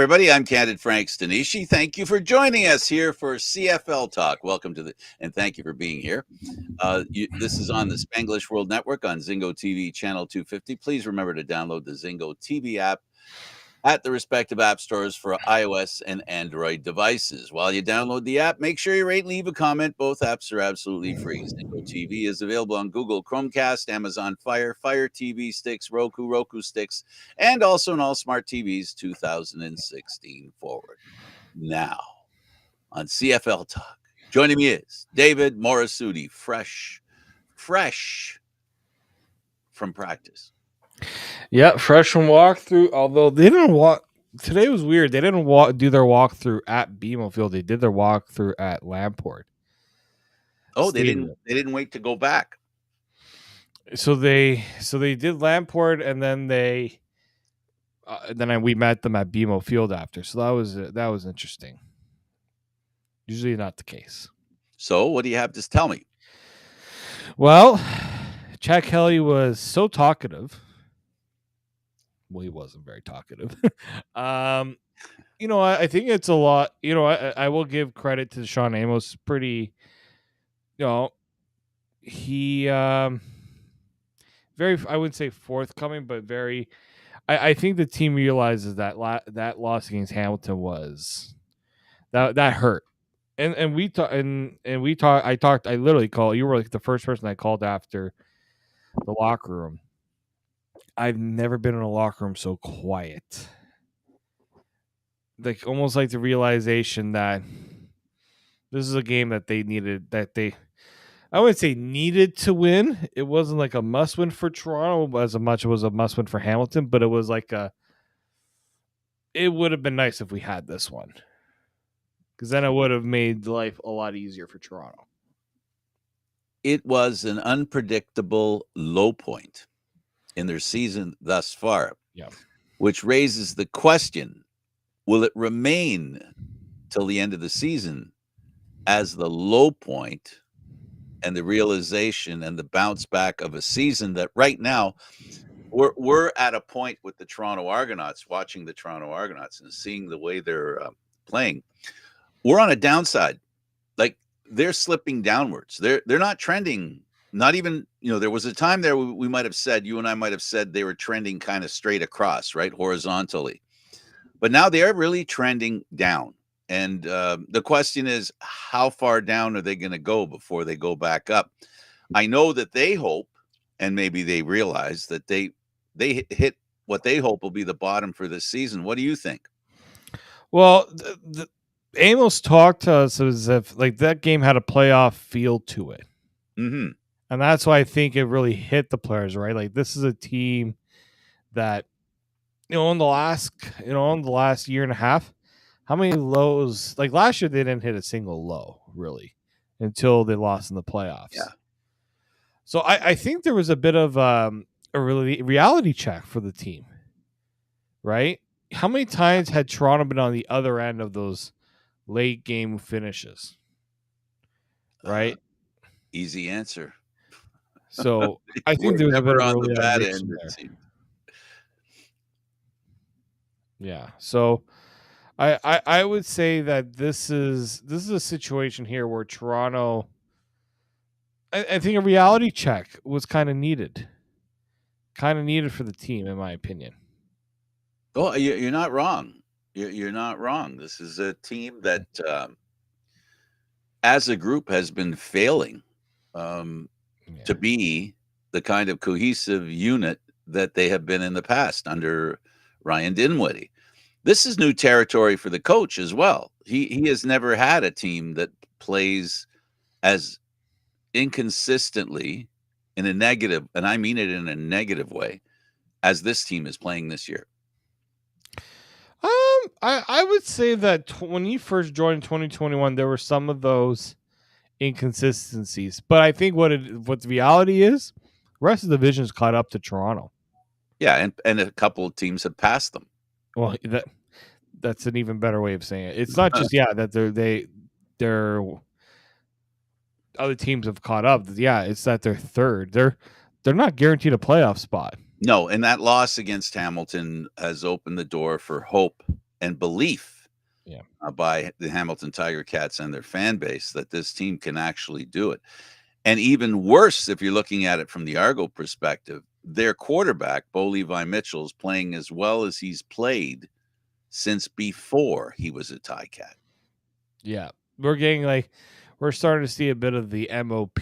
everybody. I'm Candid Frank Stanisci. Thank you for joining us here for CFL Talk. Welcome to and thank you for being here. This is on the Spanglish World Network on Zingo TV channel 250. Please remember to download the Zingo TV app at the respective app stores for iOS and Android devices. While you download the app, make sure you rate and leave a comment. Both apps are absolutely free. Zingo TV is available on Google Chromecast, Amazon Fire TV sticks, Roku sticks, and also on all smart TVs 2016 forward. Now, on CFL Talk, joining me is David Morassutti, fresh from practice. Yeah, fresh from walkthrough. Although they didn't walk today was weird. They didn't do their walkthrough at BMO Field. They did their walkthrough at Lamport. Oh, Stadium. They didn't wait to go back. So they did Lamport, and then we met them at BMO Field after. So that was interesting. Usually not the case. So what do you have to tell me? Well, Chad Kelly was so talkative. Well, he wasn't very talkative. I think it's a lot. I will give credit to Sean Amos. Pretty, he very, I wouldn't say forthcoming, but very. I think the team realizes that that loss against Hamilton was that hurt, and we talked. I literally called. You were like the first person I called after the locker room. I've never been in a locker room so quiet. Like almost like the realization that this is a game that they needed. I wouldn't say needed to win. It wasn't like a must win for Toronto as much as it was a must win for Hamilton, but it was like it would have been nice if we had this one, because then it would have made life a lot easier for Toronto. It was an unpredictable low point in their season thus far, which raises the question, will it remain till the end of the season as the low point and the realization and the bounce back of a season that right now we're at a point with the Toronto Argonauts, watching the Toronto Argonauts and seeing the way they're playing. We're on a downside. Like, they're slipping downwards. They're not trending. Not even, there was a time there we might have said, you and I might have said they were trending kind of straight across, right, horizontally. But now they are really trending down. And the question is, how far down are they going to go before they go back up? I know that they hope, and maybe they realize that they hit what they hope will be the bottom for this season. What do you think? Well, Amos talked to us as if like that game had a playoff feel to it. Mm-hmm. And that's why I think it really hit the players, right? Like, this is a team that, in the last year and a half, how many lows? Like last year, they didn't hit a single low really until they lost in the playoffs. Yeah. So I think there was a bit of a reality check for the team, right? How many times had Toronto been on the other end of those late game finishes? Right. Easy answer. So I think there was a bit of on the bad end. Yeah. So I would say that this is a situation here where Toronto, I think a reality check was kind of needed for the team, in my opinion. Oh, you're not wrong. You're not wrong. This is a team that, as a group, has been failing to be the kind of cohesive unit that they have been in the past under Ryan Dinwiddie. This is new territory for the coach as well. He has never had a team that plays as inconsistently in a negative, and I mean it in a negative way, as this team is playing this year. I would say that when he first joined 2021, there were some of those inconsistencies, but I think what the reality is, the rest of the division's caught up to Toronto. Yeah, and a couple of teams have passed them. Well, that's an even better way of saying it. It's not just that they're other teams have caught up. Yeah, it's that they're third. They're not guaranteed a playoff spot. No, and that loss against Hamilton has opened the door for hope and belief Yeah. by the Hamilton Tiger Cats and their fan base that this team can actually do it. And even worse, if you're looking at it from the Argo perspective, their quarterback, Bo Levi Mitchell, is playing as well as he's played since before he was a Ticat. Yeah. We're starting to see a bit of the MOP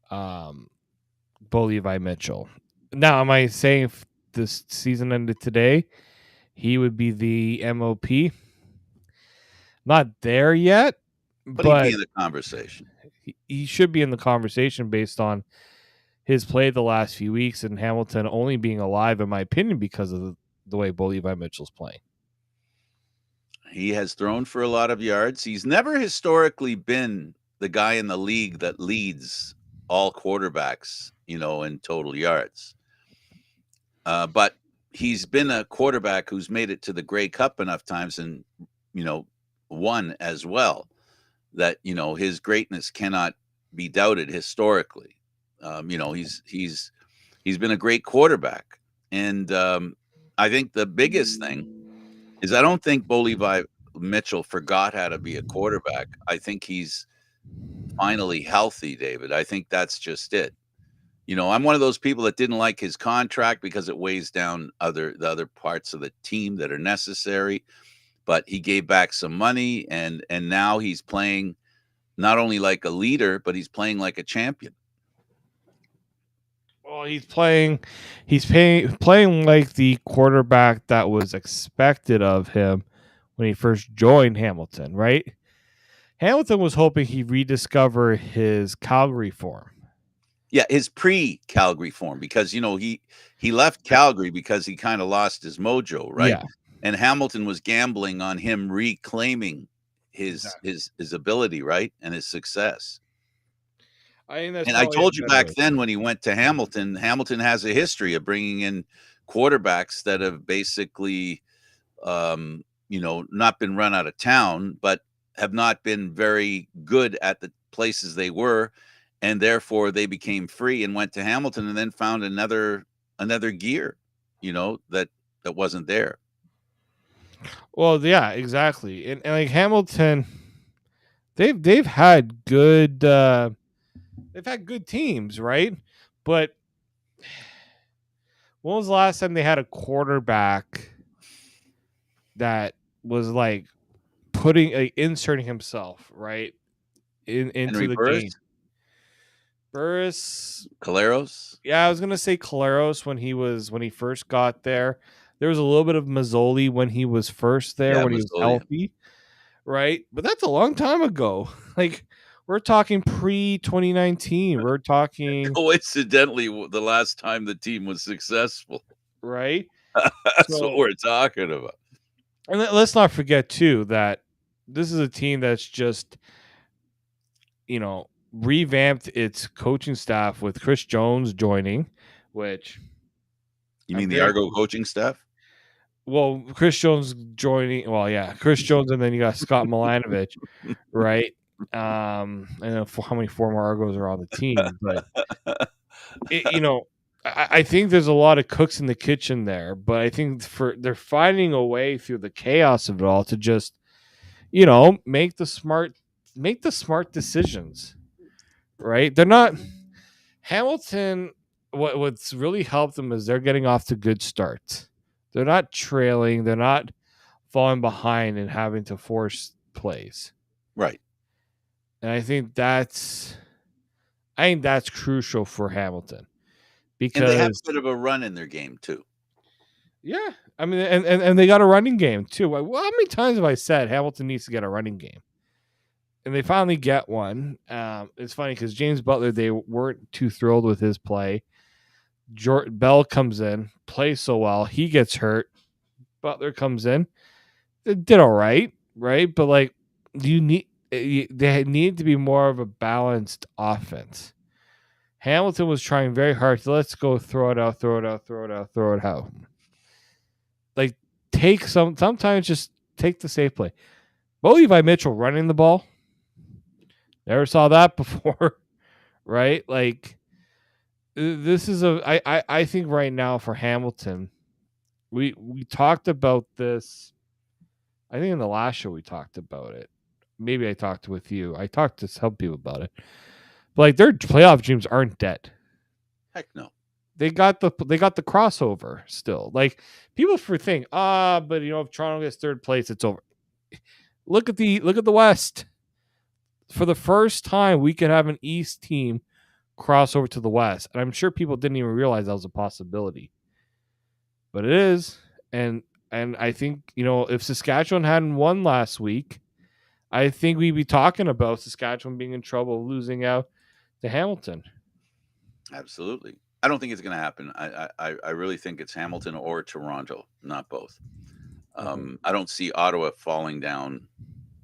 Bo Levi Mitchell. Now, am I saying if this season ended today, he would be the MOP? Not there yet, But he'd be but in the conversation. he should be in the conversation based on his play the last few weeks and Hamilton only being alive, in my opinion, because of the way Bo Levi Mitchell's playing. He has thrown for a lot of yards. He's never historically been the guy in the league that leads all quarterbacks, in total yards. But he's been a quarterback who's made it to the Grey Cup enough times and, won as well, that, his greatness cannot be doubted historically. He's been a great quarterback. And I think the biggest thing is I don't think Bo Levi Mitchell forgot how to be a quarterback. I think he's finally healthy, David. I think that's just it. I'm one of those people that didn't like his contract because it weighs down the other parts of the team that are necessary. But he gave back some money, and now he's playing not only like a leader, but he's playing like a champion. Well, playing like the quarterback that was expected of him when he first joined Hamilton, right? Hamilton was hoping he'd rediscover his Calgary form. Yeah, his pre-Calgary form, because he left Calgary because he kind of lost his mojo, right? Yeah. And Hamilton was gambling on him reclaiming his ability, right, and his success. And I told you back then when he went to Hamilton has a history of bringing in quarterbacks that have basically, not been run out of town, but have not been very good at the places they were, and therefore they became free and went to Hamilton and then found another gear, that wasn't there. Well, yeah, exactly. And like Hamilton, they've had good teams, right? But when was the last time they had a quarterback that was like inserting himself into Henry the Burris? game? Burris, Caleros? Yeah, I was gonna say Caleros when he first got there. There was a little bit of Mazzoli when he was first there, when he was healthy, right? But that's a long time ago. Like, we're talking pre-2019. We're talking Coincidentally, the last time the team was successful. Right? That's what we're talking about. And let's not forget, too, that this is a team that's just, revamped its coaching staff with Chris Jones joining, which... You mean the Argo coaching staff? Well, Chris Jones joining. Well, yeah, Chris Jones, and then you got Scott Milanovich, right? I don't know how many former Argos are on the team, but I think there's a lot of cooks in the kitchen there. But I think they're finding a way through the chaos of it all to just, make the smart decisions, right? They're not Hamilton. What's really helped them is they're getting off to good starts. They're not trailing. They're not falling behind and having to force plays. Right. And I think that's crucial for Hamilton, because and they have a bit of a run in their game too. Yeah, I mean, and they got a running game too. Well, how many times have I said Hamilton needs to get a running game? And they finally get one. It's funny because James Butler, they weren't too thrilled with his play. Bell comes in, plays so well, he gets hurt. Butler comes in, they did all right, but like they need to be more of a balanced offense. Hamilton was trying very hard to let's go throw it out. Like sometimes just take the safe play. Bo Levi Mitchell running the ball. Never saw that before, right? Like this is I think right now for Hamilton, we talked about this. I think in the last show we talked about it. Maybe I talked with you. I talked to some people about it. But like their playoff dreams aren't dead. Heck no. They got the crossover still. Like people think, but if Toronto gets third place, it's over. Look at the West. For the first time, we could have an East team cross over to the West, and I'm sure people didn't even realize that was a possibility, but it is. And I think if Saskatchewan hadn't won last week, I think we'd be talking about Saskatchewan being in trouble, losing out to Hamilton. Absolutely. I don't think it's going to happen. I really think it's Hamilton or Toronto, not both. I don't see Ottawa falling down.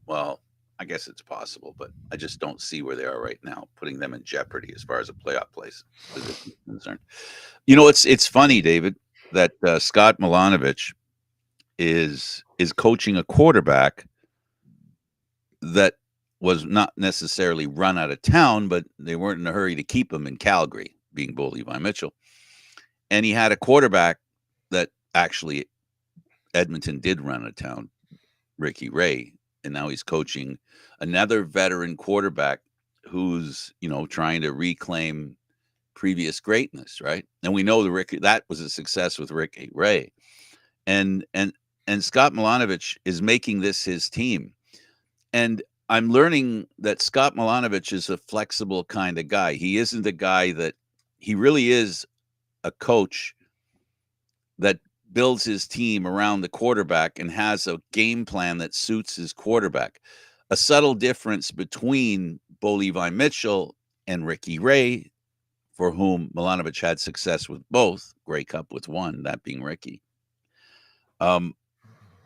Well, I guess it's possible, but I just don't see where they are right now, putting them in jeopardy as far as a playoff place is concerned. It's funny, David, that Scott Milanovic is coaching a quarterback that was not necessarily run out of town, but they weren't in a hurry to keep him in Calgary, being Bo Levi Mitchell. And he had a quarterback that actually Edmonton did run out of town, Ricky Ray. And now he's coaching another veteran quarterback who's, trying to reclaim previous greatness, right? And we know that was a success with Ricky Ray. And Scott Milanovic is making this his team. And I'm learning that Scott Milanovic is a flexible kind of guy. He isn't a guy that he really is a coach that builds his team around the quarterback and has a game plan that suits his quarterback. A subtle difference between Bo Levi Mitchell and Ricky Ray, for whom Milanovic had success with both, Grey Cup with one, that being Ricky,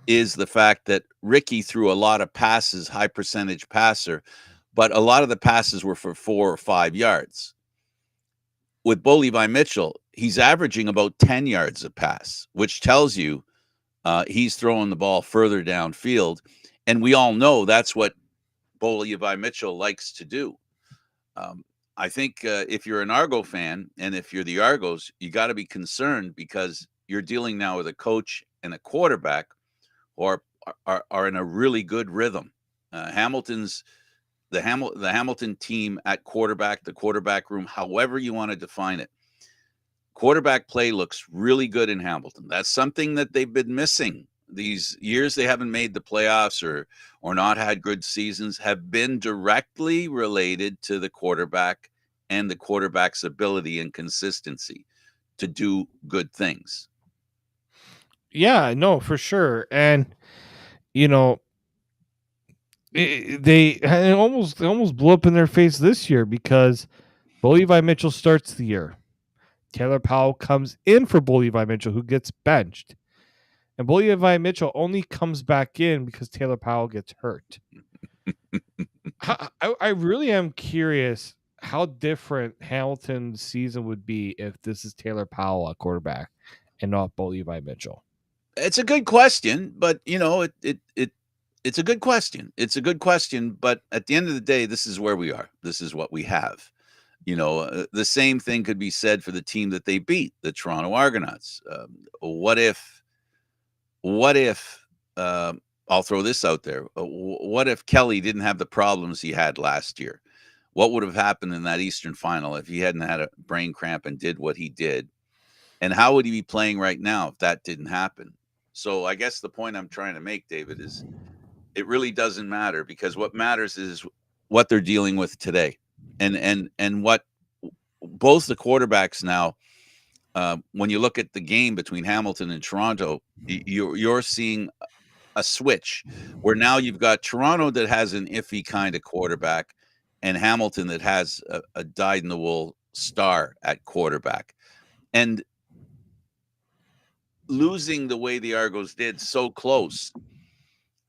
is the fact that Ricky threw a lot of passes, high percentage passer, but a lot of the passes were for 4 or 5 yards. With Bo Levi Mitchell, he's averaging about 10 yards a pass, which tells you he's throwing the ball further downfield. And we all know that's what Bo Levi Mitchell likes to do. I think if you're an Argo fan and if you're the Argos, you got to be concerned because you're dealing now with a coach and a quarterback who are in a really good rhythm. The Hamilton team at quarterback, the quarterback room, however you want to define it. Quarterback play looks really good in Hamilton. That's something that they've been missing. These years they haven't made the playoffs or not had good seasons have been directly related to the quarterback and the quarterback's ability and consistency to do good things. Yeah, no, for sure. And they almost blew up in their face this year because Bo Levi Mitchell starts the year. Taylor Powell comes in for Bo Levi Mitchell, who gets benched. And Bo Levi Mitchell only comes back in because Taylor Powell gets hurt. I really am curious how different Hamilton's season would be if this is Taylor Powell at quarterback and not Bo Levi Mitchell. It's a good question, but it's a good question. It's a good question, but at the end of the day, this is where we are. This is what we have. The same thing could be said for the team that they beat, the Toronto Argonauts. What if? I'll throw this out there. What if Kelly didn't have the problems he had last year? What would have happened in that Eastern final if he hadn't had a brain cramp and did what he did? And how would he be playing right now if that didn't happen? So I guess the point I'm trying to make, David, is it really doesn't matter because what matters is what they're dealing with today. And what both the quarterbacks now, when you look at the game between Hamilton and Toronto, you're seeing a switch where now you've got Toronto that has an iffy kind of quarterback and Hamilton that has a dyed-in-the-wool star at quarterback. And losing the way the Argos did so close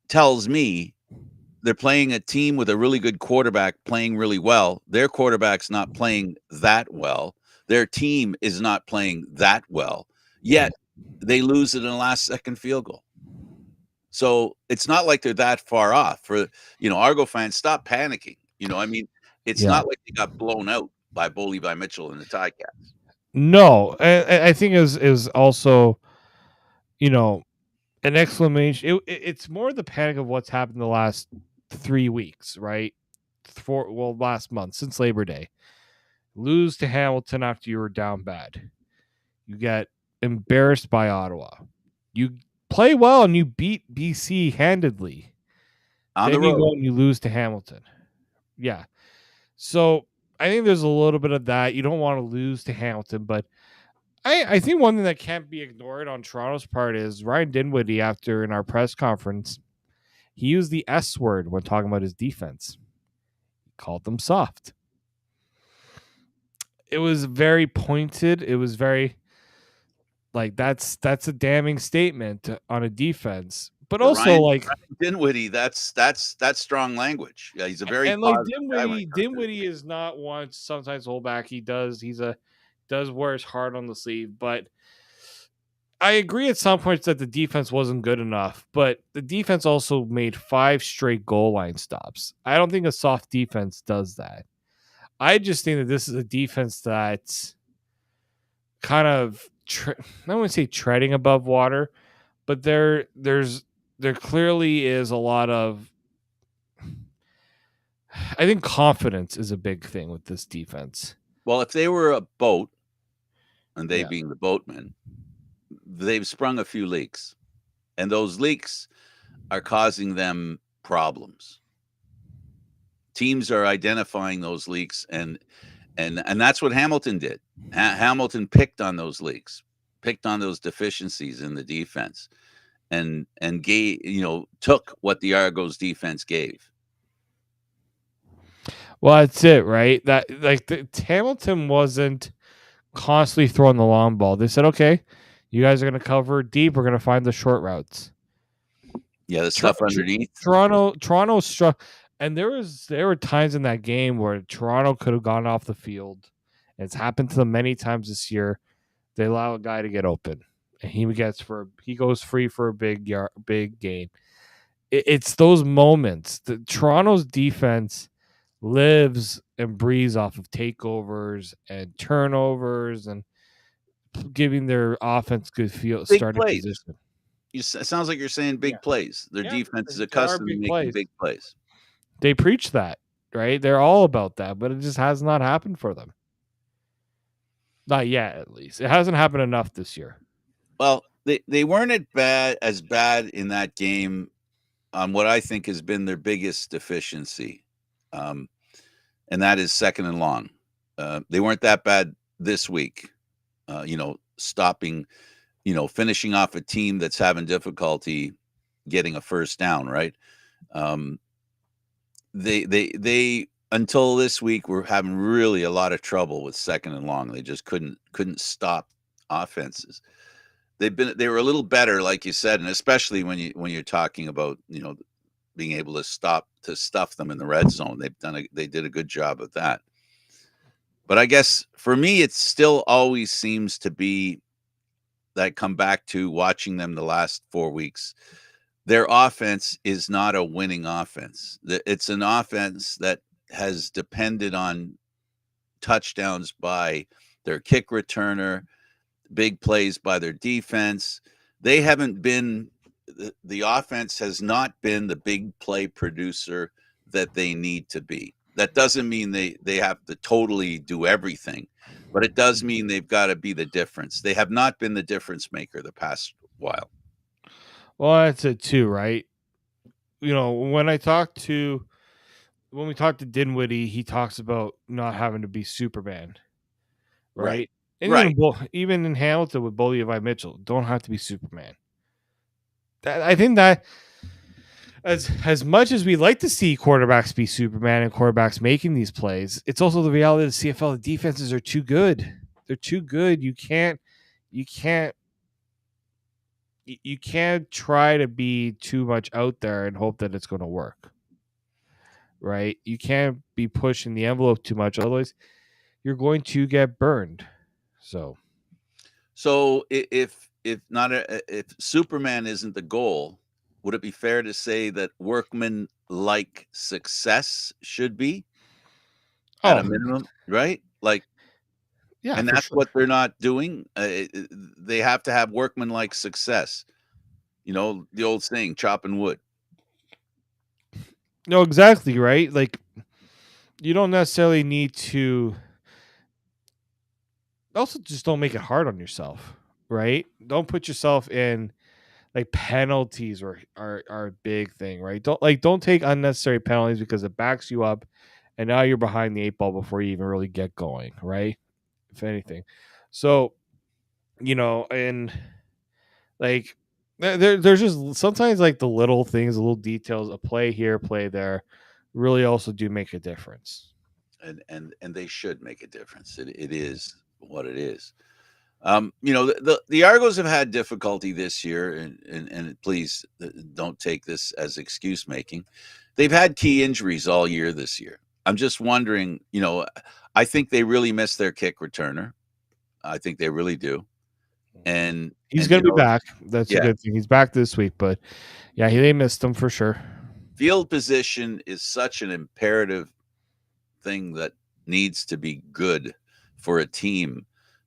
tells me they're playing a team with a really good quarterback playing really well. Their quarterback's not playing that well. Their team is not playing that well. Yet they lose it in a last-second field goal. So it's not like they're that far off. For Argo fans, stop panicking. It's not like they got blown out by Bo Levi Mitchell and the Ticats. No, I think is also an exclamation. It's more the panic of what's happened the last 3 weeks, right? Last month since Labor Day. Lose to Hamilton after you were down bad. You get embarrassed by Ottawa. You play well and you beat BC handedly. On the Then you road. go and you lose to Hamilton. Yeah. So I think there's a little bit of that. You don't want to lose to Hamilton, but I think one thing that can't be ignored on Toronto's part is Ryan Dinwiddie, after in our press conference, he used the S word when talking about his defense. He called them soft. It was very pointed. It was very that's a damning statement on a defense. But For also Ryan Dinwiddie, that's strong language. Yeah, he's a very and like positive guy when it comes to the Dinwiddie game. is not one to sometimes hold back. Does wear his heart on the sleeve, but I agree at some points that the defense wasn't good enough, but the defense also made 5 straight goal line stops. I don't think a soft defense does that. I just think that this is a defense that's kind of I wouldn't say treading above water, but there clearly is a lot of I think confidence is a big thing with this defense. Well, if they were a boat, and they Yeah. being the boatmen, they've sprung a few leaks, and those leaks are causing them problems. Teams are identifying those leaks, and that's what Hamilton did. Hamilton picked on those leaks, picked on those deficiencies in the defense, and gave took what the Argos defense gave. Well, that's it, right? Hamilton wasn't constantly throwing the long ball. They said, "Okay, you guys are going to cover deep. We're going to find the short routes." Yeah, the stuff underneath. Toronto struck, and there were times in that game where Toronto could have gone off the field. It's happened to them many times this year. They allow a guy to get open, and he goes free for a big gain. It's those moments. The Toronto's defense lives and breathes off of takeovers and turnovers and giving their offense good Big starting plays. position. It sounds like you're saying big plays. Their defense is There are accustomed to big making plays. big plays. They preach that, right? They're all about that, but it just has not happened for them. Not yet, at least. It hasn't happened enough this year. Well, they weren't as bad in that game on what I think has been their biggest deficiency, and that is second and long. They weren't that bad this week. Stopping, finishing off a team that's having difficulty getting a first down, right? They until this week were having really a lot of trouble with second and long. They just couldn't stop offenses. They were a little better, like you said, and especially when you're talking about being able to stuff them in the red zone. They did a good job of that. But I guess for me, it still always seems to be that come back to watching them the last 4 weeks. Their offense is not a winning offense. It's an offense that has depended on touchdowns by their kick returner, big plays by their defense. They haven't been the offense has not been the big play producer that they need to be. That doesn't mean they have to totally do everything, but it does mean they've got to be the difference. They have not been the difference maker the past while. Well, that's it too, right? When we talk to Dinwiddie, he talks about not having to be Superman, right? And Right. even in Hamilton with Bolivia Mitchell, don't have to be Superman. I think that as much as we like to see quarterbacks be Superman and quarterbacks making these plays, it's also the reality of the CFL. The defenses are too good. They're too good. You can't try to be too much out there and hope that it's going to work. Right? You can't be pushing the envelope too much, otherwise you're going to get burned. So if if Superman isn't the goal, would it be fair to say that workman like success should be at a minimum, right? Like, yeah, and for that's sure. what they're not doing. They have to have workman like success. The old saying, chopping wood. No, exactly, right? Like, you don't necessarily need to. Also, just don't make it hard on yourself, right? Don't put yourself in like penalties are a big thing, right? Don't take unnecessary penalties because it backs you up, and now you're behind the eight ball before you even really get going, right? If anything, so and like there's just sometimes like the little things, the little details, a play here, play there, really also do make a difference. And they should make a difference. It is what it is. The Argos have had difficulty this year, and please don't take this as excuse making. They've had key injuries all year this year. I'm just wondering, I think they really miss their kick returner. I think they really do. And He's and gonna be back. That's a yeah, good thing. He's back this week, but yeah, they missed him for sure. field position is such an imperative thing that needs to be good for a team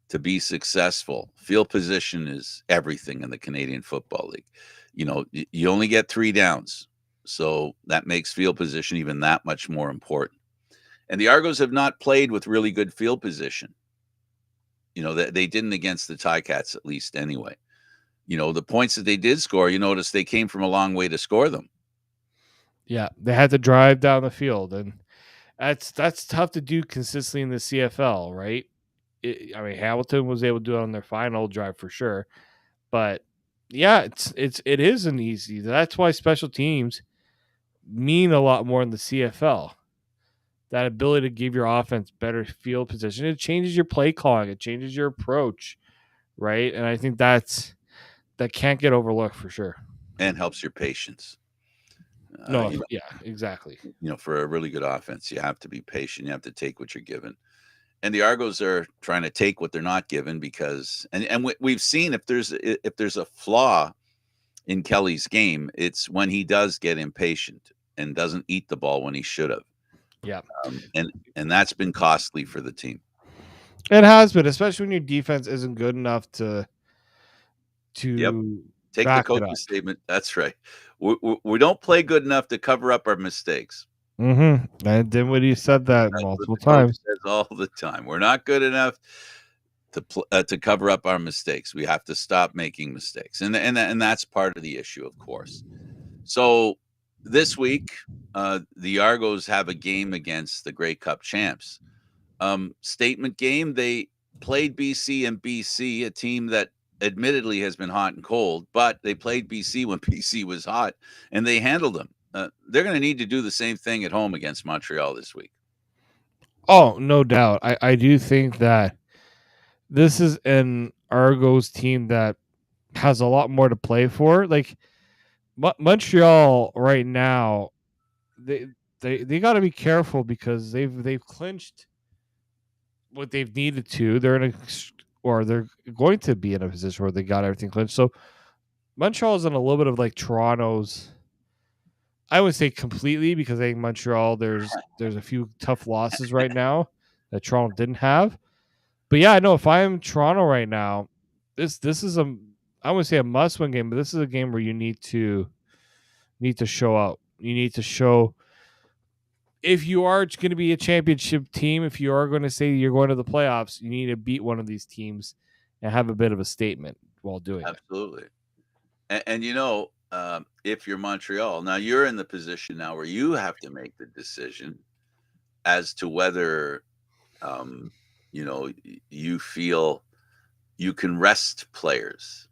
to be successful. Field position is everything in the Canadian Football League. You only get 3 downs. So that makes field position even that much more important. And the Argos have not played with really good field position. They didn't against the Ticats, at least anyway. The points that they did score, you notice they came from a long way to score them. Yeah, they had to drive down the field, and that's tough to do consistently in the CFL, right? I mean, Hamilton was able to do it on their final drive for sure, but yeah, it isn't easy. That's why special teams mean a lot more in the CFL. That ability to give your offense better field position, it changes your play calling, it changes your approach, right? And I think that can't get overlooked for sure. And helps your patience. No, yeah, exactly. For a really good offense, you have to be patient. You have to take what you're given. And the Argos are trying to take what they're not given because, and we've seen if there's a flaw in Kelly's game, it's when he does get impatient and doesn't eat the ball when he should have. Yeah, And that's been costly for the team. it has been, especially when your defense isn't good enough to Yep. Take the back it up. coach's statement. That's right. We don't play good enough to cover up our mistakes. Mm-hmm. And Dinwiddie said that That's what multiple the coach times. says all the time. We're not good enough to cover up our mistakes. We have to stop making mistakes, and that's part of the issue, of course. So this week, the Argos have a game against the Grey Cup champs. Statement game. They played BC and BC, a team that admittedly has been hot and cold, but they played BC when BC was hot, and they handled them. They're going to need to do the same thing at home against Montreal this week. Oh, no doubt. I do think that this is an Argos team that has a lot more to play for. Like Montreal right now, they they got to be careful because they've clinched what they've needed to. They're going to be in a position where they got everything clinched. So Montreal is in a little bit of like Toronto's. I would say completely because I think Montreal there's a few tough losses right now that Toronto didn't have. But yeah, I know if I'm Toronto right now, this is I wouldn't say a must win game, but this is a game where you need to show up. You need to show if you are going to be a championship team, if you are going to say you're going to the playoffs, you need to beat one of these teams and have a bit of a statement while doing it. Absolutely. And if you're Montreal, now you're in the position now where you have to make the decision as to whether, you feel you can rest players.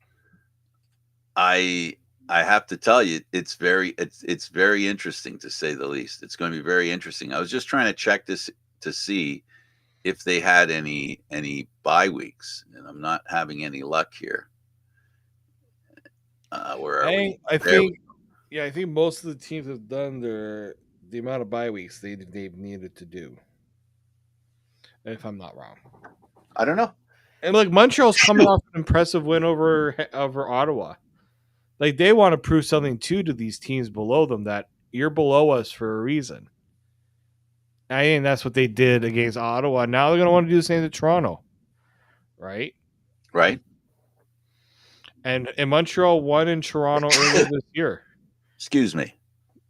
I have to tell you, it's very interesting to say the least. It's going to be very interesting. I was just trying to check this to see if they had any bye weeks, and I'm not having any luck here. Where are we? I There we think yeah, I think most of the teams have done the amount of bye weeks they've needed to do. If I'm not wrong. I don't know. And like Montreal's coming off an impressive win over Ottawa. Like they want to prove something too to these teams below them that you're below us for a reason. I think that's what they did against Ottawa. Now they're going to want to do the same to Toronto, right? Right? And Montreal won in Toronto earlier this year. Excuse me.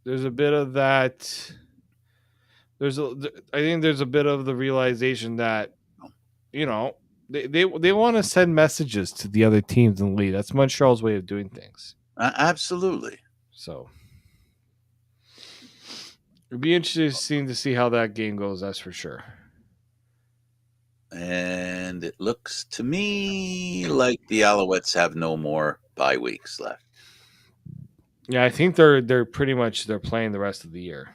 There's a bit of that. I think there's a bit of the realization that, you know, they want to send messages to the other teams in the league. That's Montreal's way of doing things. Absolutely. So it'd be interesting to see how that game goes. That's for sure. And it looks to me like the Alouettes have no more bye weeks left. Yeah, I think they're pretty much they're playing the rest of the year.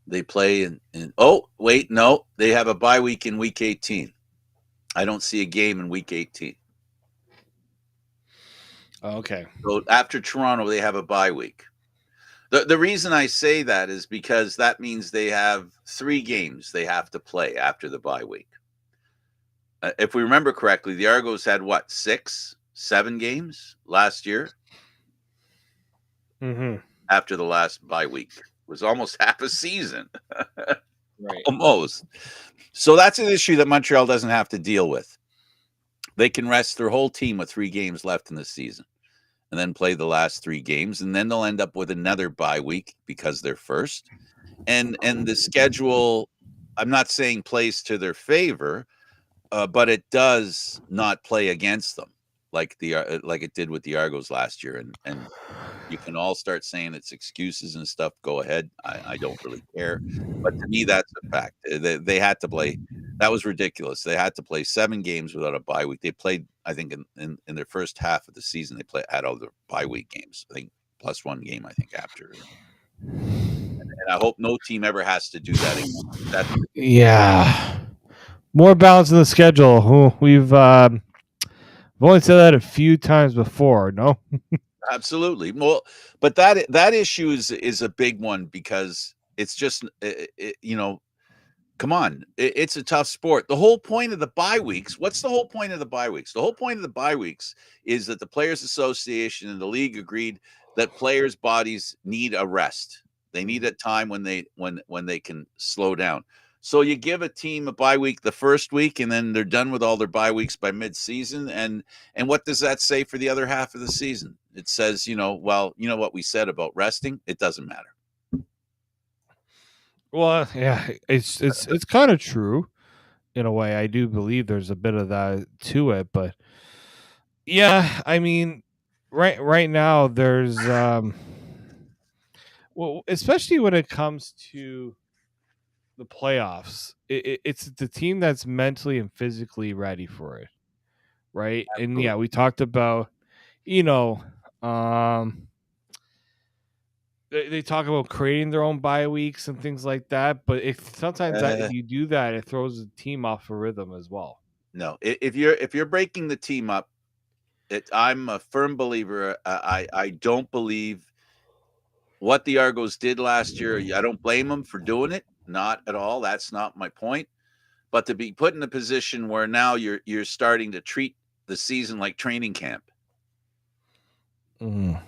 They play in oh, wait, no, they have a bye week in week 18. I don't see a game in week 18. Okay. So after Toronto, they have a bye week. The reason I say that is because that means they have 3 games they have to play after the bye week. If we remember correctly, the Argos had what, 6, 7 games last year after the last bye week. It was almost half a season. Right. Almost. So that's an issue that Montreal doesn't have to deal with. They can rest their whole team with 3 games left in the season and then play the last 3 games, and then they'll end up with another bye week because they're first. And the schedule, I'm not saying plays to their favor, but it does not play against them like it did with the Argos last year. And you can all start saying it's excuses and stuff. Go ahead. I don't really care. But to me, that's a fact. They had to play. That was ridiculous. They had to play 7 games without a bye week. They played, I think, in their first half of the season, they had all their bye week games. I think plus 1 game, I think, after. And I hope no team ever has to do that again. Yeah. More balance in the schedule. We've only said that a few times before. No. Absolutely. Well, but that issue is a big one because it's just come on, it's a tough sport. The whole point of the bye weeks. What's the whole point of the bye weeks? The whole point of the bye weeks is that the Players Association and the league agreed that players' bodies need a rest. They need a time when they can slow down. So you give a team a bye week the first week, and then they're done with all their bye weeks by mid-season. And what does that say for the other half of the season? It says, well, you know what we said about resting? It doesn't matter. Well, yeah, it's kind of true in a way. I do believe there's a bit of that to it, but yeah, I mean, right now there's well, especially when it comes to the playoffs, it's the team that's mentally and physically ready for it, right? Absolutely. And yeah, we talked about, um, they talk about creating their own bye weeks and things like that, but sometimes if you do that, it throws the team off a rhythm as well. No, if you're breaking the team up, I'm a firm believer. I don't believe what the Argos did last year. I don't blame them for doing it. Not at all. That's not my point. But to be put in a position where now you're starting to treat the season like training camp. Mm.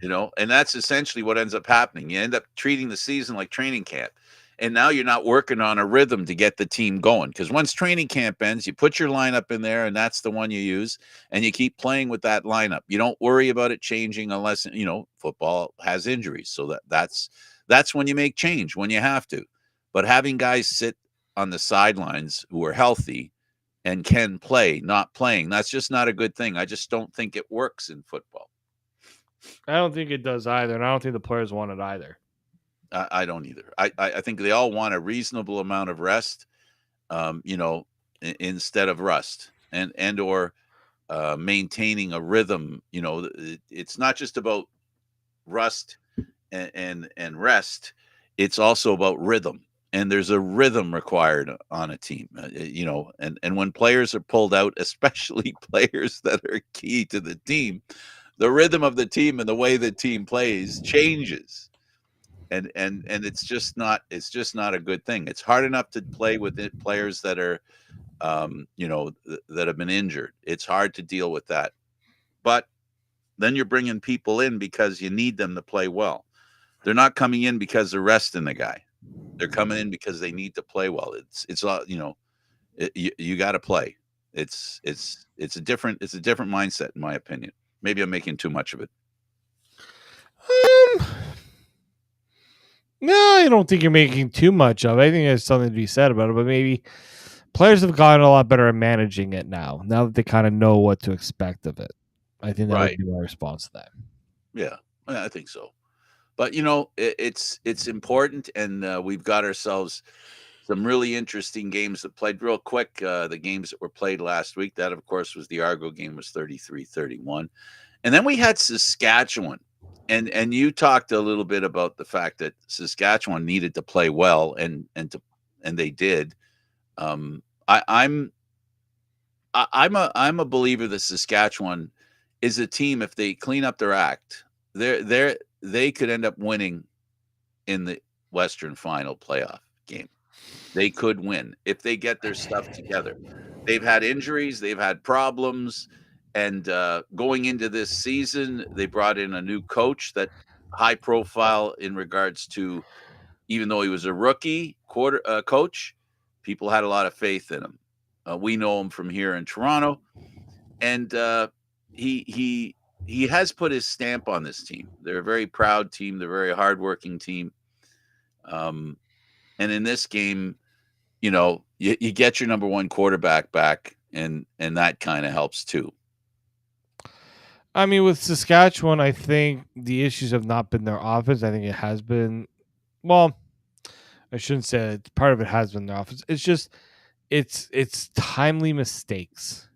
And that's essentially what ends up happening. You end up treating the season like training camp. And now you're not working on a rhythm to get the team going. Because once training camp ends, you put your lineup in there, and that's the one you use, and you keep playing with that lineup. You don't worry about it changing unless, football has injuries. So that's when you make change, when you have to. But having guys sit on the sidelines who are healthy and can play, not playing, that's just not a good thing. I just don't think it works in football. I don't think it does either, and I don't think the players want it either. I don't either. I think they all want a reasonable amount of rest, instead of rust and or maintaining a rhythm. It's not just about rust and rest. It's also about rhythm. And there's a rhythm required on a team, and when players are pulled out, especially players that are key to the team, the rhythm of the team and the way the team plays changes. And it's just not a good thing. It's hard enough to play with players that are that have been injured. It's hard to deal with that. But then you're bringing people in because you need them to play well. They're not coming in because they're resting the guy. They're coming in because they need to play well. It's you got to play. It's a different mindset, in my opinion. Maybe I'm making too much of it. No, I don't think you're making too much of it. I think there's something to be said about it, but maybe players have gotten a lot better at managing it now that they kind of know what to expect of it. I think that would Right. be my response to that. Yeah, I think so. But it's important, and we've got ourselves some really interesting games that played real quick. The games that were played last week, that of course was the Argo game, was 33-31. And then we had Saskatchewan. And you talked a little bit about the fact that Saskatchewan needed to play well, and they did. I'm a believer that Saskatchewan is a team. If they clean up their act, they could end up winning in the Western Final playoff game. They could win if they get their stuff together. They've had injuries, they've had problems, and going into this season, they brought in a new coach that high profile in regards to, even though he was a rookie coach, people had a lot of faith in him. We know him from here in Toronto, and he has put his stamp on this team. They're a very proud team. They're a very hardworking team. And in this game, you get your number one quarterback back, and that kind of helps too. I mean, with Saskatchewan, I think the issues have not been their offense. I think it has been, well, I shouldn't say it. Part of it has been their offense. It's just it's timely mistakes.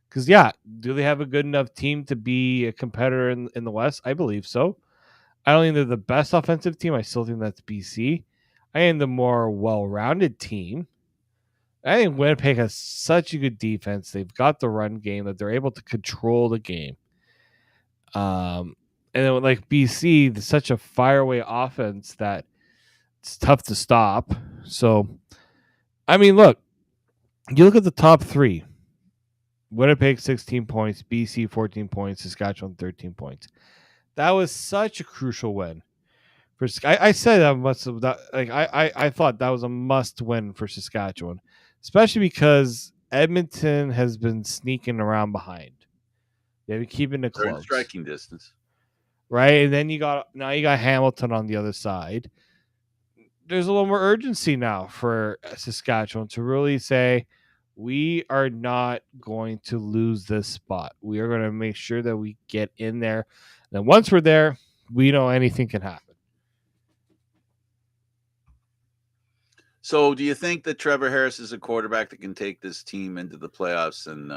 Because yeah, do they have a good enough team to be a competitor in the West? I believe so. I don't think they're the best offensive team. I still think that's BC. I am the more well-rounded team. I think Winnipeg has such a good defense. They've got the run game that they're able to control the game. And then like BC, there's such a fireaway offense that it's tough to stop. So, I mean, look, you look at the top three. Winnipeg 16 points, BC 14 points, Saskatchewan 13 points. That was such a crucial win. I said that must have that, like I thought that was a must win for Saskatchewan, especially because Edmonton has been sneaking around behind. They've been keeping it They're in close, striking distance, right? And then you got Hamilton on the other side. There's a little more urgency now for Saskatchewan to really say, we are not going to lose this spot. We are going to make sure that we get in there. And then once we're there, we know anything can happen. So, do you think that Trevor Harris is a quarterback that can take this team into the playoffs and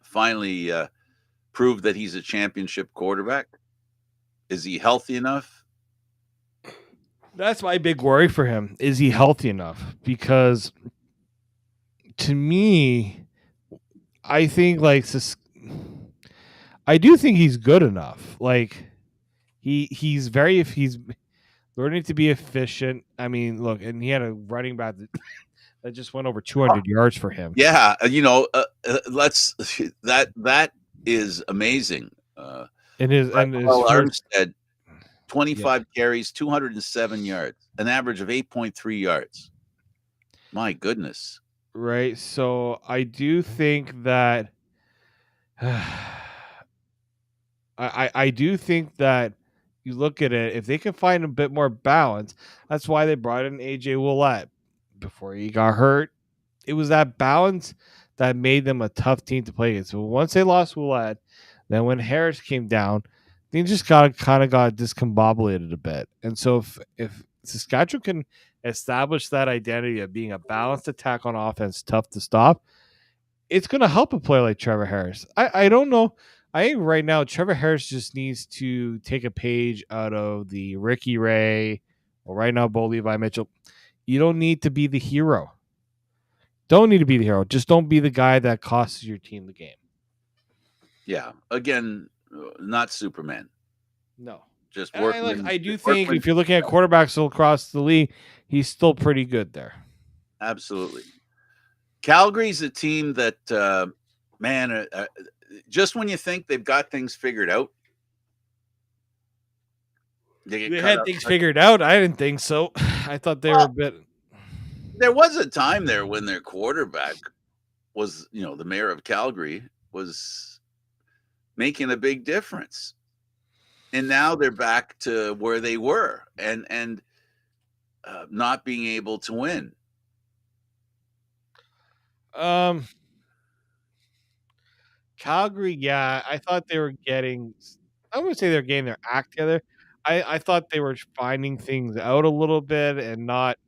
finally prove that he's a championship quarterback? Is he healthy enough? That's my big worry for him. Is he healthy enough? Because to me, I think I do think he's good enough. Like he's learning to be efficient. I mean, look, and he had a running back that just went over 200 yards for him. Yeah, let's that is amazing. And his Armstead, 25 carries, 207 yards, an average of 8.3 yards. My goodness. Right. So I do think that I do think that you look at it, if they can find a bit more balance, that's why they brought in AJ Willett before he got hurt. It was that balance that made them a tough team to play against. So once they lost Willett, then when Harris came down, they just got discombobulated a bit. And so if Saskatchewan can establish that identity of being a balanced attack on offense, tough to stop, it's going to help a player like Trevor Harris. I don't know. I think right now Trevor Harris just needs to take a page out of the Ricky Ray or right now Bo Levi Mitchell. You don't need to be the hero. Don't need to be the hero. Just don't be the guy that costs your team the game. Yeah. Again, not Superman. No. Just working. I do think if you're looking at quarterbacks across the league, he's still pretty good there. Absolutely. Calgary's a team that, just when you think they've got things figured out, they had things figured out. I didn't think so. I thought they were a bit. There was a time there when their quarterback was, the mayor of Calgary was making a big difference. And now they're back to where they were, and not being able to win. Calgary, yeah, I thought they were getting. I wouldn't say they're getting their act together. I thought they were finding things out a little bit and not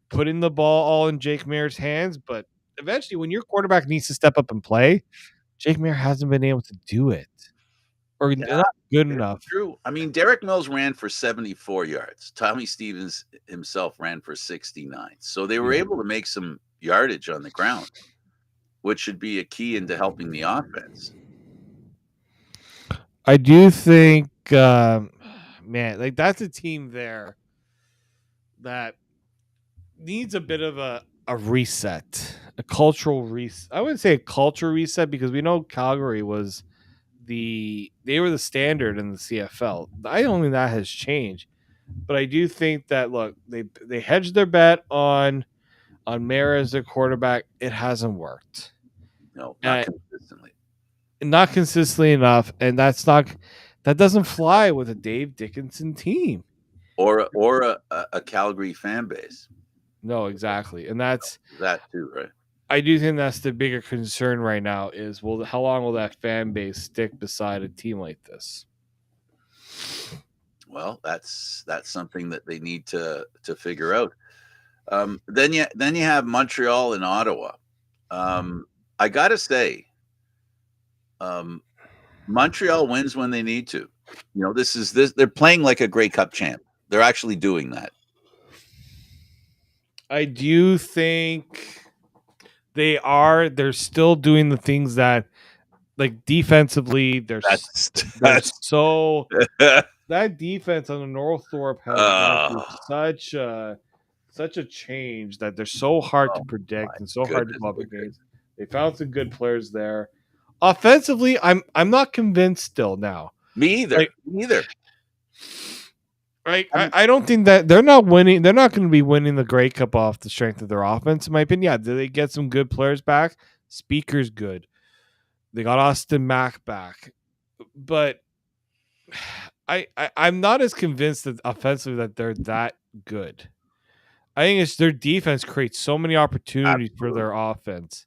putting the ball all in Jake Maier's hands. But eventually, when your quarterback needs to step up and play, Jake Maier hasn't been able to do it, or Yeah, not good it's enough. true. I mean, Derek Mills ran for 74 yards. Tommy Stevens himself ran for 69. So they were Yeah. able to make some yardage on the ground, which should be a key into helping the offense. I do think, man, like that's a team there that needs a bit of a reset, a cultural reset. I wouldn't say a cultural reset because we know Calgary was they were the standard in the CFL. I don't think that has changed, but I do think that look they hedged their bet on Mara as their quarterback. It hasn't worked. No, not consistently. Not consistently enough, and that doesn't fly with a Dave Dickinson team. Or a Calgary fan base. No, exactly, and that's that too, right? I do think that's the bigger concern right now is how long will that fan base stick beside a team like this? Well, that's something that they need to figure out. Then you have Montreal and Ottawa. I gotta say, Montreal wins when they need to. You know, this they're playing like a Grey Cup champ. They're actually doing that. I do think they're still doing the things that like defensively that's so that defense on the Norththorpe has gone through such a change that they're so hard to predict and so hard to go up against. They found some good players there. Offensively, I'm not convinced still now. Me either. Right, I don't think that they're not winning. They're not going to be winning the Grey Cup off the strength of their offense. In my opinion, yeah, did they get some good players back? Speaker's good. They got Austin Mack back, but I'm not as convinced that offensively that they're that good. I think it's their defense creates so many opportunities for their offense,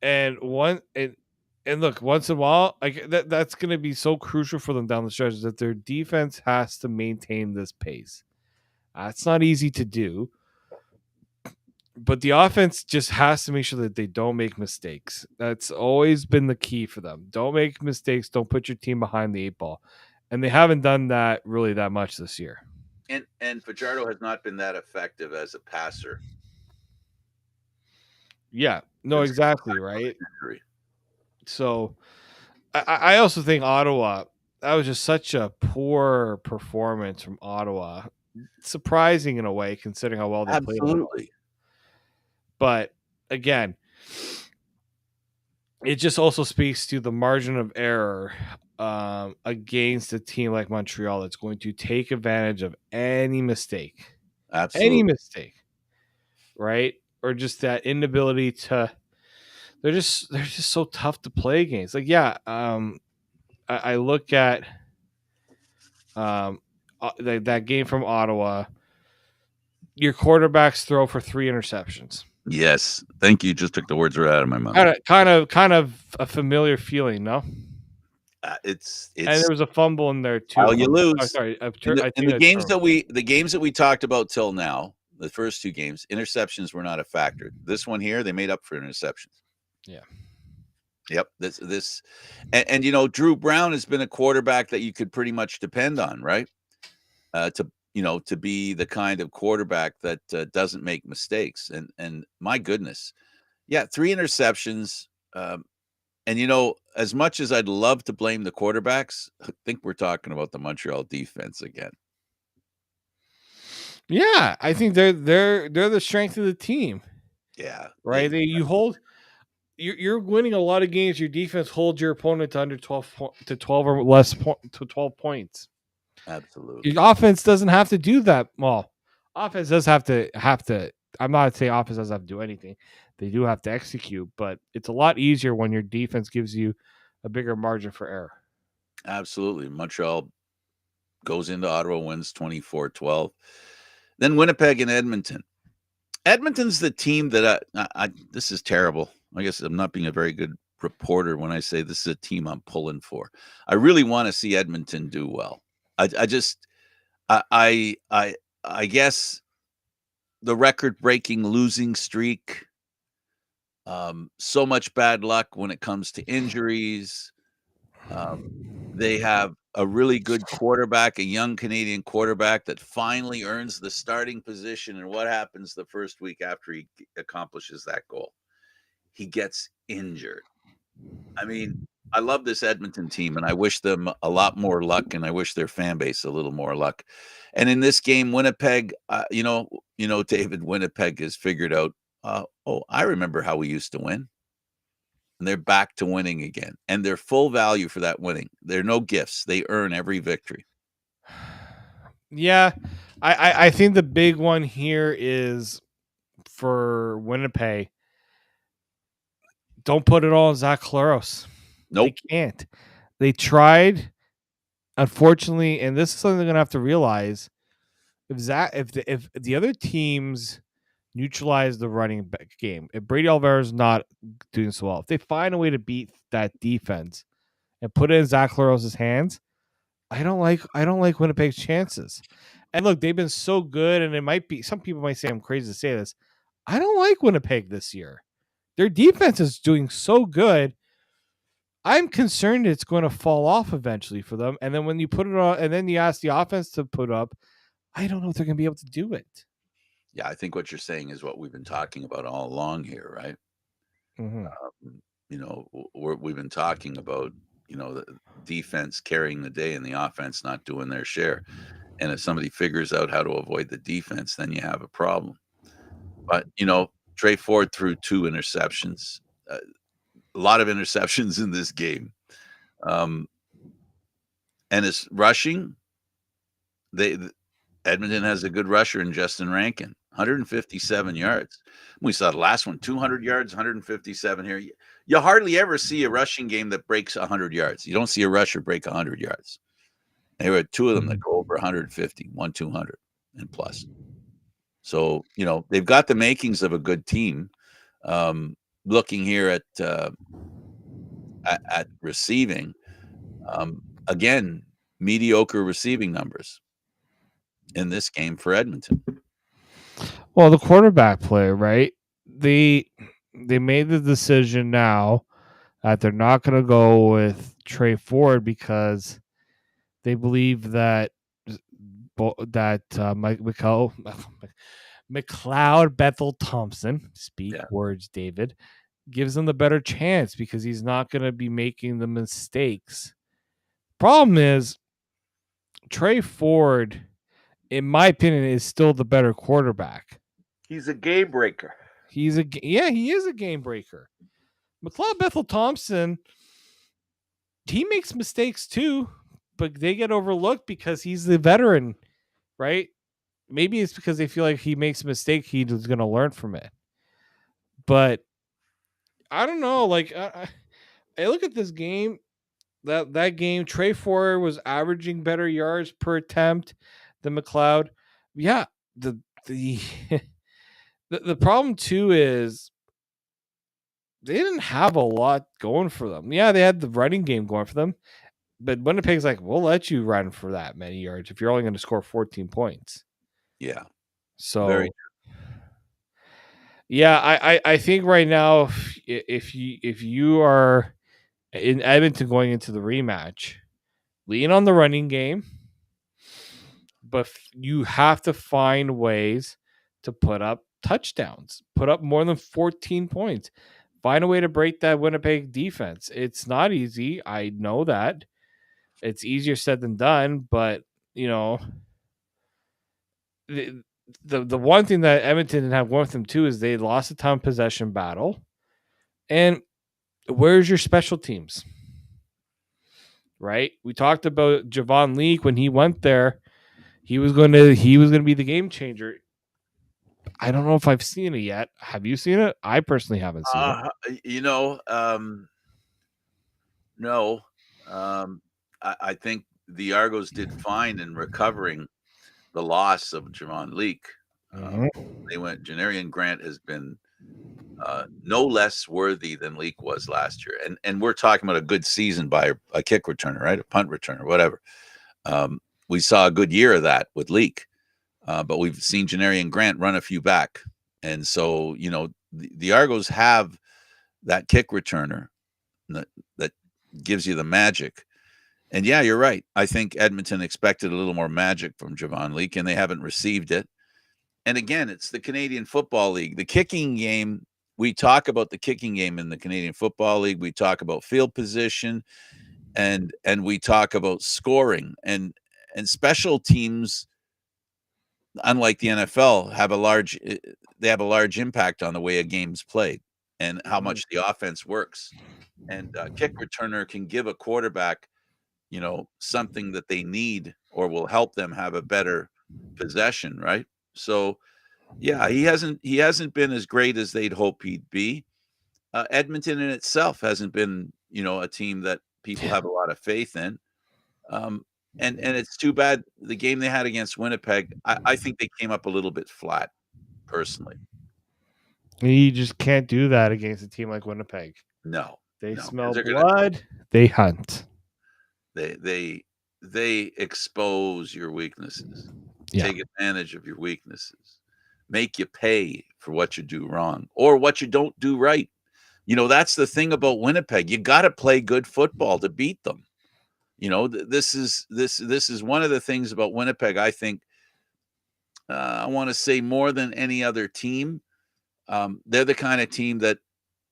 and look, once in a while, like that's going to be so crucial for them down the stretch that their defense has to maintain this pace. It's not easy to do, but the offense just has to make sure that they don't make mistakes. That's always been the key for them. Don't make mistakes. Don't put your team behind the eight ball, and they haven't done that really that much this year. And Fajardo has not been that effective as a passer. Yeah, no, exactly right. So, I also think Ottawa. That was just such a poor performance from Ottawa. Surprising in a way, considering how well they played. Absolutely. But again, it just also speaks to the margin of error against a team like Montreal that's going to take advantage of any mistake. Absolutely. Any mistake. Right? Or just that inability to they're just so tough to play against. Like, yeah, I look at that game from Ottawa. Your quarterbacks throw for 3 interceptions. Yes, thank you. Just took the words right out of my mouth. Kind of a familiar feeling, no? It's and there was a fumble in there too. How you lose? Oh, sorry, the games that we talked about till now, the first 2 games, interceptions were not a factor. This one here, they made up for interceptions. Yeah. Yep. This, and you know, Drew Brown has been a quarterback that you could pretty much depend on, right? To be the kind of quarterback that doesn't make mistakes. And my goodness, yeah, 3 interceptions. And you know, as much as I'd love to blame the quarterbacks, I think we're talking about the Montreal defense again. Yeah, I think they're the strength of the team. Yeah, right. You're winning a lot of games. Your defense holds your opponent to under 12 or less to 12 points. Absolutely. Your offense doesn't have to do that. Well, offense does have to. I'm not saying offense doesn't have to do anything. They do have to execute, but it's a lot easier when your defense gives you a bigger margin for error. Absolutely. Montreal goes into Ottawa, wins 24-12. Then Winnipeg and Edmonton. Edmonton's the team that this is terrible. I guess I'm not being a very good reporter when I say this is a team I'm pulling for. I really want to see Edmonton do well. I guess the record-breaking losing streak, so much bad luck when it comes to injuries. They have a really good quarterback, a young Canadian quarterback that finally earns the starting position. And what happens the first week after he accomplishes that goal? He gets injured. I mean, I love this Edmonton team, and I wish them a lot more luck, and I wish their fan base a little more luck. And in this game, Winnipeg, David, Winnipeg has figured out, I remember how we used to win. And they're back to winning again. And they're full value for that winning. They're no gifts. They earn every victory. Yeah. I think the big one here is for Winnipeg. Don't put it all on Zach Claros. Nope. They can't. They tried, unfortunately, and this is something they're gonna have to realize. If the other teams neutralize the running back game, if Brady Alvarez is not doing so well, if they find a way to beat that defense and put it in Zach Claros' hands, I don't like Winnipeg's chances. And look, they've been so good, and it might be some people might say I'm crazy to say this. I don't like Winnipeg this year. Their defense is doing so good. I'm concerned it's going to fall off eventually for them. And then when you put it on, and then you ask the offense to put up, I don't know if they're going to be able to do it. Yeah, I think what you're saying is what we've been talking about all along here, right? Mm-hmm. We've been talking about, the defense carrying the day and the offense not doing their share. And if somebody figures out how to avoid the defense, then you have a problem. But, Trey Ford threw 2 interceptions, a lot of interceptions in this game. And his rushing, Edmonton has a good rusher in Justin Rankin, 157 yards. We saw the last one, 200 yards, 157 here. You hardly ever see a rushing game that breaks 100 yards. You don't see a rusher break 100 yards. There were 2 of them that go over 150, 200 and plus. So, they've got the makings of a good team. Looking here at receiving, again, mediocre receiving numbers in this game for Edmonton. Well, the quarterback play, right? They made the decision now that they're not going to go with Trey Ford because they believe that Mike McLeod Bethel Thompson, speak words, David, gives them the better chance because he's not going to be making the mistakes. Problem is, Trey Ford, in my opinion, is still the better quarterback. He's a game breaker. He is a game breaker. McLeod Bethel Thompson, he makes mistakes too, but they get overlooked because he's the veteran, right? Maybe it's because they feel like he makes a mistake, he's going to learn from it. But I don't know. Like, I look at this game. That game, Trey Ford was averaging better yards per attempt than McLeod. Yeah, the the problem too is they didn't have a lot going for them. Yeah, they had the running game going for them, but Winnipeg's like, we'll let you run for that many yards if you're only going to score 14 points. Yeah. So, very true. Yeah, I think right now, if you are in Edmonton going into the rematch, lean on the running game, but you have to find ways to put up touchdowns, put up more than 14 points. Find a way to break that Winnipeg defense. It's not easy. I know that. It's easier said than done, but the one thing that Edmonton didn't have going with them too is they lost a time possession battle. And where's your special teams? Right? We talked about Javon Leake when he went there. He was going to be the game changer. I don't know if I've seen it yet. Have you seen it? I personally haven't seen it. No. I think the Argos did fine in recovering the loss of Javon Leake. Mhm. Janarian Grant has been no less worthy than Leake was last year. And we're talking about a good season by a kick returner, right? A punt returner, whatever. We saw a good year of that with Leake, but we've seen Janarian Grant run a few back. And so, the Argos have that kick returner that gives you the magic. And yeah, you're right. I think Edmonton expected a little more magic from Javon Leake, and they haven't received it. And again, it's the Canadian Football League. The kicking game, we talk about the kicking game in the Canadian Football League. We talk about field position and we talk about scoring and special teams, unlike the NFL, have a large impact on the way a game's played and how much the offense works. And kick returner can give a quarterback, something that they need or will help them have a better possession, right? So, yeah, he hasn't been as great as they'd hope he'd be. Edmonton in itself hasn't been, a team that people have a lot of faith in. And it's too bad the game they had against Winnipeg, I think they came up a little bit flat, personally. You just can't do that against a team like Winnipeg. No, They no, smell 'cause blood. They hunt. they expose your weaknesses, Yeah. take advantage of your weaknesses, make you pay for what you do wrong or what you don't do right. That's the thing about Winnipeg. You got to play good football to beat them. This is one of the things about Winnipeg. I think I want to say more than any other team, they're the kind of team that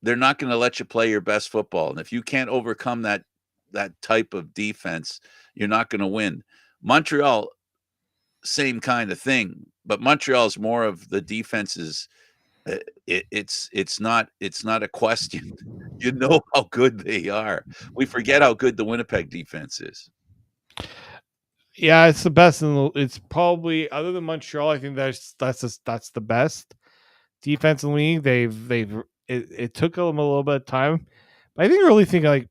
they're not going to let you play your best football, and if you can't overcome that type of defense, you're not going to win. Montreal, same kind of thing, but Montreal's more of the defenses. It's not a question. You know how good they are. We forget how good the Winnipeg defense is. Yeah, it's the best. It's probably, other than Montreal, I think that's the best defense in the league. It took them a little bit of time, but I think really think like,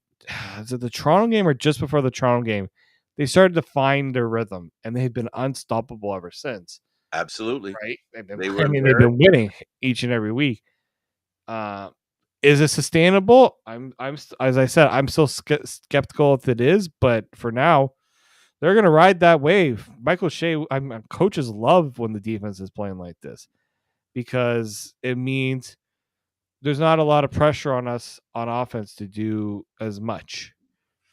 is it the Toronto game or just before the Toronto game, they started to find their rhythm and they've been unstoppable ever since. Absolutely, Right? they were. They've been winning each and every week. Is it sustainable? As I said, I'm still skeptical if it is, but for now, they're going to ride that wave. Michael Shea, coaches love when the defense is playing like this because it means there's not a lot of pressure on us on offense to do as much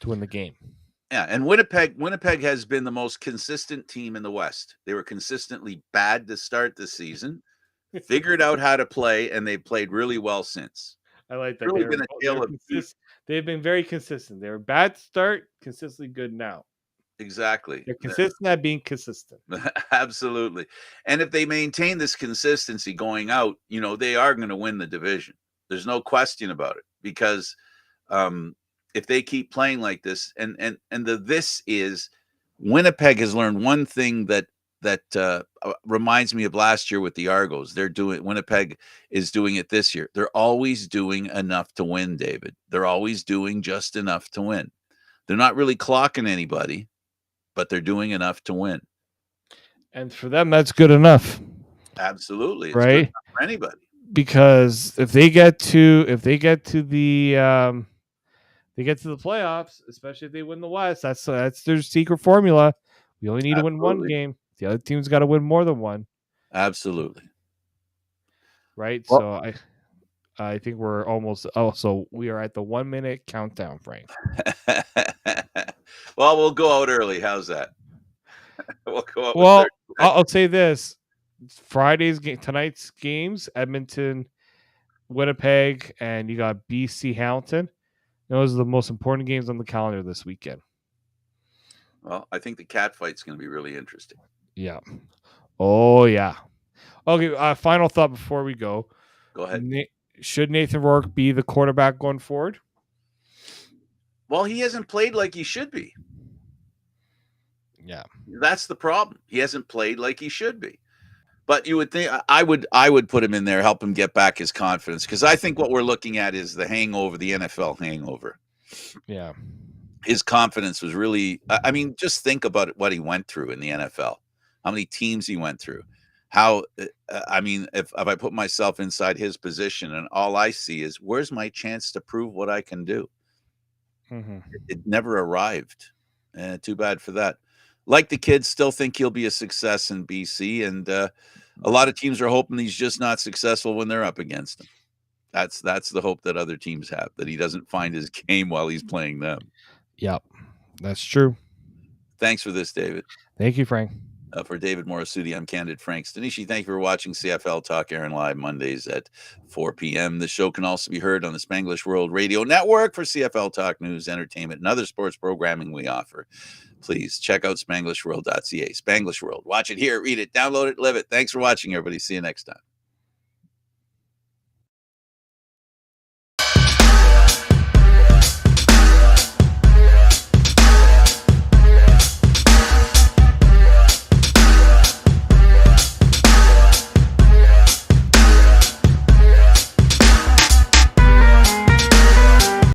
to win the game. Yeah, and Winnipeg has been the most consistent team in the West. They were consistently bad to start the season, figured out how to play, and they've played really well since. I like that. Really been a tale of they've been very consistent. They were bad to start, consistently good now. Exactly. They're consistent at being consistent. Absolutely. And if they maintain this consistency going out, they are going to win the division. There's no question about it because if they keep playing like this, this is Winnipeg has learned one thing that reminds me of last year with the Argos. Winnipeg is doing it this year. They're always doing enough to win, David. They're always doing just enough to win. They're not really clocking anybody, but they're doing enough to win. And for them, that's good enough. Absolutely. It's right? good enough for anybody. Because if they get to the playoffs, especially if they win the West, that's their secret formula. We only need to win one game. The other team's got to win more than one. Absolutely. Right? Well, so I think we're almost so we are at the 1 minute countdown, Frank. Well, we'll go out early. How's that? We'll go out. Well, I'll say this. Tonight's games, Edmonton, Winnipeg, and you got BC Hamilton. Those are the most important games on the calendar this weekend. Well, I think the cat fight's going to be really interesting. Yeah. Oh, yeah. Okay, final thought before we go. Go ahead. Should Nathan Rourke be the quarterback going forward? Well, he hasn't played like he should be. Yeah. That's the problem. He hasn't played like he should be. But you would think I would put him in there, help him get back his confidence, because I think what we're looking at is the hangover, the NFL hangover. Yeah. His confidence was really, I mean, just think about what he went through in the NFL, how many teams he went through. How, I mean, if I put myself inside his position and all I see is where's my chance to prove what I can do? Mm-hmm. It never arrived. Too bad for that. Like the kids, still think he'll be a success in BC, and a lot of teams are hoping he's just not successful when they're up against him. That's the hope that other teams have, that he doesn't find his game while he's playing them. Yep. That's true. Thanks for this, David. Thank you, Frank. For David Morassutti, I'm Candid Frank Stanisci. Thank you for watching CFL Talk Aaron Live Mondays at 4 p.m. The show can also be heard on the Spanglish World Radio Network for CFL Talk news, entertainment, and other sports programming we offer. Please check out spanglishworld.ca. Spanglish World. Watch it here, read it, download it, live it. Thanks for watching, everybody. See you next time.